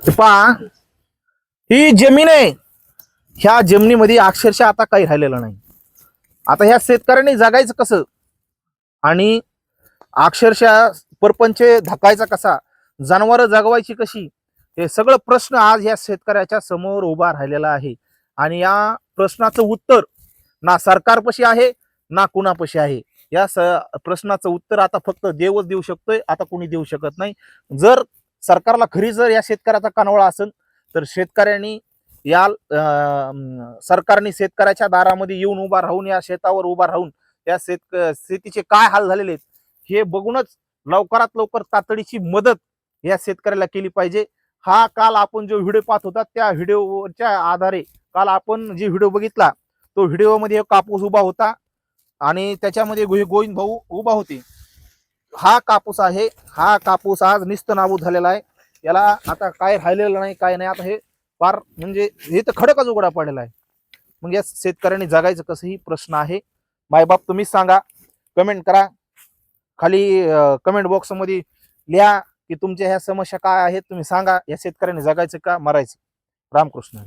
पहा, ही जमीन आहे. ह्या जमिनीमध्ये अक्षरशः आता काही राहिलेलं नाही. आता ह्या शेतकऱ्यांनी जगायचं कसं आणि अक्षरशः परपंच धकायचा कसा, जनावर जगवायची कशी, हे सगळं प्रश्न आज या शेतकऱ्याच्या समोर उभा राहिलेला आहे. आणि या प्रश्नाचं उत्तर ना सरकारपाशी आहे ना कुणापाशी आहे. या प्रश्नाचं उत्तर आता फक्त देवच देऊ शकतोय, आता कोणी देऊ शकत नाही. जर सरकारला खरी जर या शेतकऱ्याचा कानवळा असेल तर शेतकऱ्यांनी या सरकारने शेतकऱ्याच्या दारामध्ये येऊन उभा राहून, या शेतावर उभा राहून या शेतीचे काय हाल झालेले आहेत हे बघूनच लवकरात लवकर तातडीची मदत या शेतकऱ्याला केली पाहिजे. हा काल आपण जो व्हिडिओ पाहत होता त्या व्हिडिओच्या आधारे काल आपण जे व्हिडिओ बघितला तो व्हिडिओमध्ये कापूस उभा होता आणि त्याच्यामध्ये गोविंद भाऊ उभा होते. हा कापूस आहे. हा कापूस आज निस्तनाबूत झालेला आहे. याला आता काय राहिलेलं नाही, काय नाही. आता हे फार म्हणजे हे तर खडकच उघडा पडलेला आहे. मग या शेतकऱ्यांनी जगायचं कसं ही प्रश्न आहे. मायबाप तुम्हीच सांगा, कमेंट करा खाली, कमेंट बॉक्स मध्ये लिहा की तुमच्या ह्या समस्या काय आहेत, तुम्ही सांगा. या शेतकऱ्यांनी जगायचं का मरायचं. रामकृष्ण.